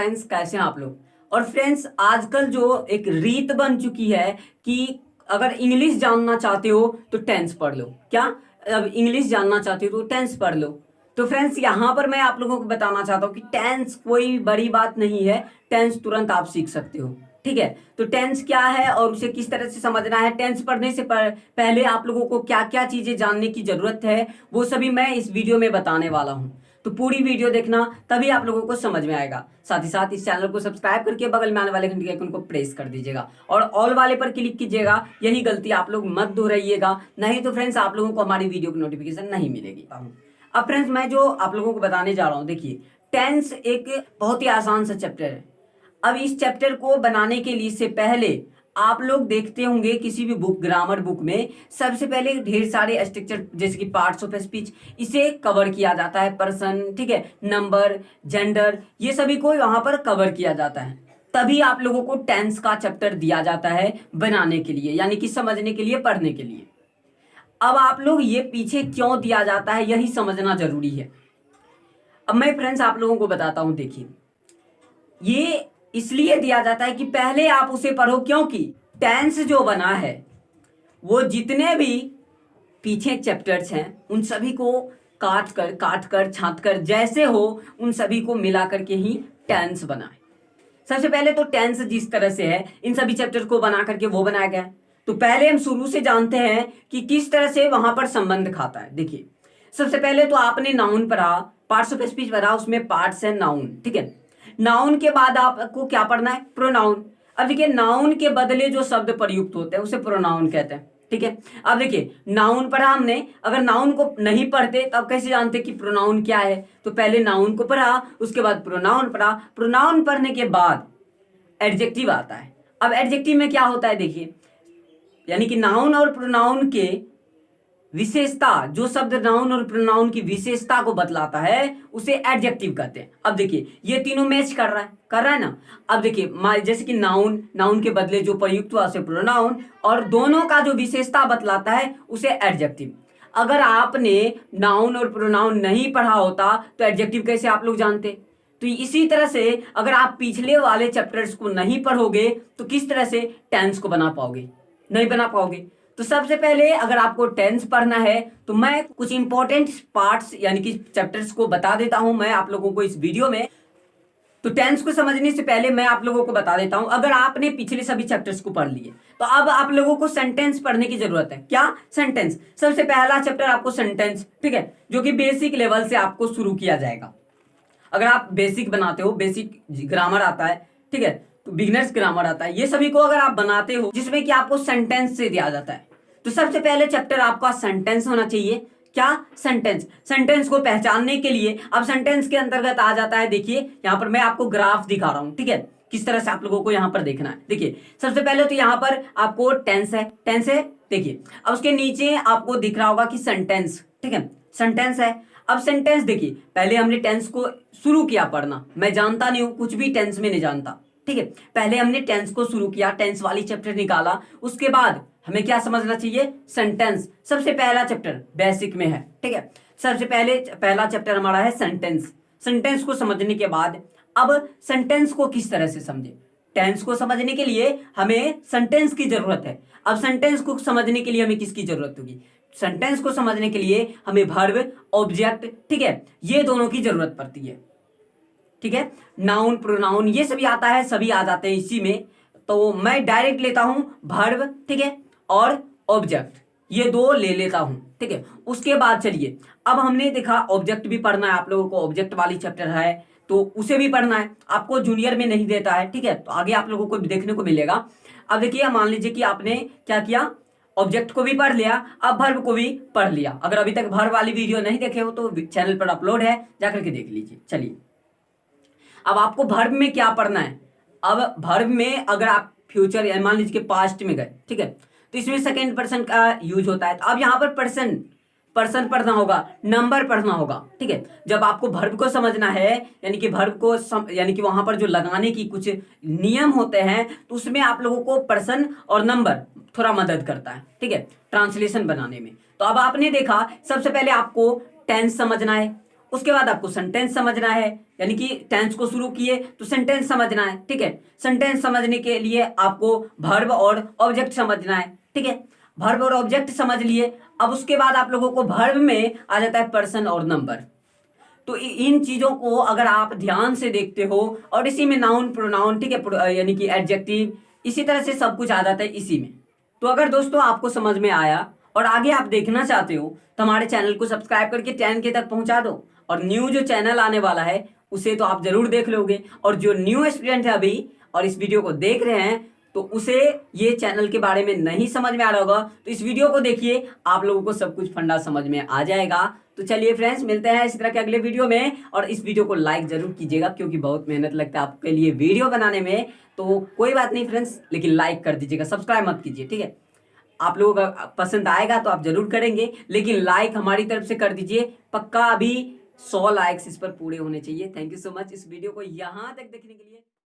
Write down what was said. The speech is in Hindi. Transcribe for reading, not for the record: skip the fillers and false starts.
फ्रेंड्स कैसे हैं आप लोग। और फ्रेंड्स आजकल जो एक रीत बन चुकी है कि अगर इंग्लिश जानना चाहते हो तो टेंस पढ़ लो। क्या अब इंग्लिश जानना चाहते हो तो टेंस पढ़ लो। तो फ्रेंड्स यहाँ पर मैं आप लोगों को बताना चाहता हूँ कि टेंस कोई बड़ी बात नहीं है। टेंस तुरंत आप सीख सकते हो। ठीक है, तो टेंस क्या है और उसे किस तरह से समझना है, टेंस पढ़ने से पहले आप लोगों को क्या क्या चीजें जानने की जरूरत है, वो सभी मैं इस वीडियो में बताने वाला हूँ। तो पूरी वीडियो देखना, तभी आप लोगों को समझ में आएगा। साथ ही साथ इस चैनल को सब्सक्राइब करके बगल में आने वाले घंटी के आइकन को प्रेस कर दीजिएगा और ऑल वाले पर क्लिक कीजिएगा। यही गलती आप लोग मत दोहराइएगा, नहीं तो फ्रेंड्स आप लोगों को हमारी वीडियो की नोटिफिकेशन नहीं मिलेगी। अब फ्रेंड्स मैं जो आप लोगों को बताने जा रहा हूँ, देखिए टेंस एक बहुत ही आसान सा चैप्टर है। अब इस चैप्टर को बनाने के लिए से पहले आप लोग देखते होंगे किसी भी बुक, ग्रामर बुक में सबसे पहले ढेर सारे स्ट्रक्चर जैसे कि पार्ट्स ऑफ स्पीच, इसे कवर किया जाता है। पर्सन, ठीक है, नंबर, जेंडर, ये सभी को वहां पर कवर किया जाता है। तभी आप लोगों को टेंस का चैप्टर दिया जाता है बनाने के लिए, यानी कि समझने के लिए, पढ़ने के लिए। अब आप लोग ये पीछे क्यों दिया जाता है यही समझना जरूरी है। अब मैं फ्रेंड्स आप लोगों को बताता हूं। देखिए ये इसलिए दिया जाता है कि पहले आप उसे पढ़ो, क्योंकि टेंस जो बना है वो जितने भी पीछे चैप्टर्स हैं उन सभी को काट कर छांट कर जैसे हो उन सभी को मिला करके ही टेंस बना है। सबसे पहले तो टेंस जिस तरह से है इन सभी चैप्टर को बना करके वो बनाया गया है। तो पहले हम शुरू से जानते हैं कि किस तरह से वहां पर संबंध खाता है। देखिए सबसे पहले तो आपने नाउन पढ़ा, पार्ट्स ऑफ स्पीच पढ़ा, उसमें पार्ट्स है नाउन। ठीक है, नाउन के बाद आपको क्या पढ़ना है, प्रोनाउन। अब देखिए नाउन के बदले जो शब्द प्रयुक्त होते हैं उसे प्रोनाउन कहते हैं। ठीक है, अब देखिए नाउन पढ़ा हमने, अगर नाउन को नहीं पढ़ते तब कैसे जानते कि प्रोनाउन क्या है। तो पहले नाउन को पढ़ा, उसके बाद प्रोनाउन पढ़ा, प्रोनाउन पढ़ने के बाद एडजेक्टिव आता है। अब एडजेक्टिव में क्या होता है देखिए, यानी कि नाउन और प्रोनाउन के विशेषता, जो शब्द नाउन और प्रोनाउन की विशेषता को बतलाता है उसे एडजेक्टिव कहते हैं। अब देखिए ये तीनों मैच कर रहा है ना। अब देखिए जैसे कि नाउन के बदले जो प्रयुक्त हुआ उसे प्रोनाउन, और दोनों का जो विशेषता बतलाता है उसे एडजेक्टिव। अगर आपने नाउन और प्रोनाउन नहीं पढ़ा होता तो एडजेक्टिव कैसे आप लोग जानते। तो इसी तरह से अगर आप पिछले वाले चैप्टर्स को नहीं पढ़ोगे तो किस तरह से टेंस को बना पाओगे, नहीं बना पाओगे। तो सबसे पहले अगर आपको टेंस पढ़ना है तो मैं कुछ इंपॉर्टेंट पार्ट्स यानी कि चैप्टर्स को बता देता हूं मैं आप लोगों को इस वीडियो में। तो टेंस को समझने से पहले मैं आप लोगों को बता देता हूं, अगर आपने पिछले सभी चैप्टर्स को पढ़ लिए तो अब आप लोगों को सेंटेंस पढ़ने की जरूरत है। क्या, सेंटेंस। सबसे पहला चैप्टर आपको सेंटेंस, ठीक है, जो कि बेसिक लेवल से आपको शुरू किया जाएगा। अगर आप बेसिक बनाते हो, बेसिक ग्रामर आता है, ठीक है, तो बिगिनर्स ग्रामर आता है, ये सभी को अगर आप बनाते हो जिसमें कि आपको सेंटेंस से दिया जाता है, तो सबसे पहले चैप्टर आपका सेंटेंस होना चाहिए। क्या, सेंटेंस। सेंटेंस को पहचानने के लिए अब सेंटेंस के अंतर्गत आ जाता है। देखिए यहां पर मैं आपको ग्राफ दिखा रहा हूं, ठीक है, किस तरह से आप लोगों को यहां पर देखना है। देखिए सबसे पहले तो यहां पर आपको टेंस है, देखिए अब उसके नीचे आपको दिख रहा होगा कि सेंटेंस, ठीक है, सेंटेंस है। अब सेंटेंस देखिए, पहले हमने टेंस को शुरू किया पढ़ना, मैं जानता नहीं हूं, कुछ भी टेंस में नहीं जानता, ठीक है, पहले हमने टेंस को शुरू किया, टेंस वाली चैप्टर निकाला, उसके बाद हमें क्या समझना चाहिए, सेंटेंस। सबसे पहला चैप्टर बेसिक में है, ठीक है, सबसे पहला चैप्टर हमारा है सेंटेंस। सेंटेंस को समझने के बाद अब सेंटेंस को किस तरह से समझे, टेंस को समझने के लिए हमें सेंटेंस की जरूरत है। अब सेंटेंस को समझने के लिए हमें किसकी जरूरत होगी, सेंटेंस को समझने के लिए हमें वर्ब, ऑब्जेक्ट, ठीक है, ये दोनों की जरूरत पड़ती है। ठीक है, नाउन, प्रोनाउन ये सभी आता है, सभी आ जाते हैं इसी में। तो मैं डायरेक्ट लेता हूं वर्ब, ठीक है, और ऑब्जेक्ट, ये दो ले लेता हूं, ठीक है। उसके बाद चलिए अब हमने देखा ऑब्जेक्ट भी पढ़ना है आप लोगों को, ऑब्जेक्ट वाली चैप्टर है तो उसे भी पढ़ना है। आपको जूनियर में नहीं देता है, ठीक है, तो आगे आप लोगों को देखने को मिलेगा। अब देखिए मान लीजिए कि आपने क्या किया, ऑब्जेक्ट को भी पढ़ लिया, अब वर्ब को भी पढ़ लिया। अगर अभी तक वर्ब वाली वीडियो नहीं देखे हो तो चैनल पर अपलोड है, जाकर के देख लीजिए। चलिए अब आपको वर्ब में क्या पढ़ना है। अब वर्ब में अगर आप फ्यूचर या मान लीजिए कि पास्ट में गए, ठीक है, तो इसमें सेकेंड पर्सन का यूज होता है। तो अब यहाँ पर पर्सन पढ़ना होगा, नंबर पढ़ना होगा, ठीक है। जब आपको वर्ब को समझना है यानी कि वर्ब को यानी कि वहां पर जो लगाने की कुछ नियम होते हैं तो उसमें आप लोगों को पर्सन और नंबर थोड़ा मदद करता है, ठीक है, ट्रांसलेशन बनाने में। तो अब आपने देखा सबसे पहले आपको टेंस समझना है, उसके बाद आपको सेंटेंस समझना है, यानी कि टेंस को शुरू किए तो सेंटेंस समझना है, ठीक है। सेंटेंस समझने के लिए आपको वर्ब और ऑब्जेक्ट समझना है, ठीक है। वर्ब और ऑब्जेक्ट समझ लिए, अब उसके बाद आप लोगों को वर्ब में आ जाता है पर्सन और नंबर। तो इन चीजों को अगर आप ध्यान से देखते हो, और इसी में नाउन प्रोनाउन, ठीक है, यानी कि एडजेक्टिव, इसी तरह से सब कुछ आ जाता है इसी में। तो अगर दोस्तों आपको समझ में आया और आगे आप देखना चाहते हो तो हमारे चैनल को सब्सक्राइब करके 10K तक पहुंचा दो, और न्यू जो चैनल आने वाला है उसे तो आप जरूर देख लोगे, और जो न्यू स्टूडेंट है अभी और इस वीडियो को देख रहे हैं तो उसे ये चैनल के बारे में नहीं समझ में आ रहा होगा, तो इस वीडियो को देखिए, आप लोगों को सब कुछ फंडा समझ में आ जाएगा। तो चलिए फ्रेंड्स, मिलते हैं इस तरह के अगले वीडियो में, और इस वीडियो को लाइक जरूर कीजिएगा क्योंकि बहुत मेहनत लगता है आपके लिए वीडियो बनाने में। तो कोई बात नहीं फ्रेंड्स, लेकिन लाइक कर दीजिएगा, सब्सक्राइब मत कीजिए, ठीक है। आप लोगों का पसंद आएगा तो आप जरूर करेंगे, लेकिन लाइक हमारी तरफ से कर दीजिए पक्का। अभी 100 लाइक्स इस पर पूरे होने चाहिए। थैंक यू सो मच इस वीडियो को यहाँ तक देखने के लिए।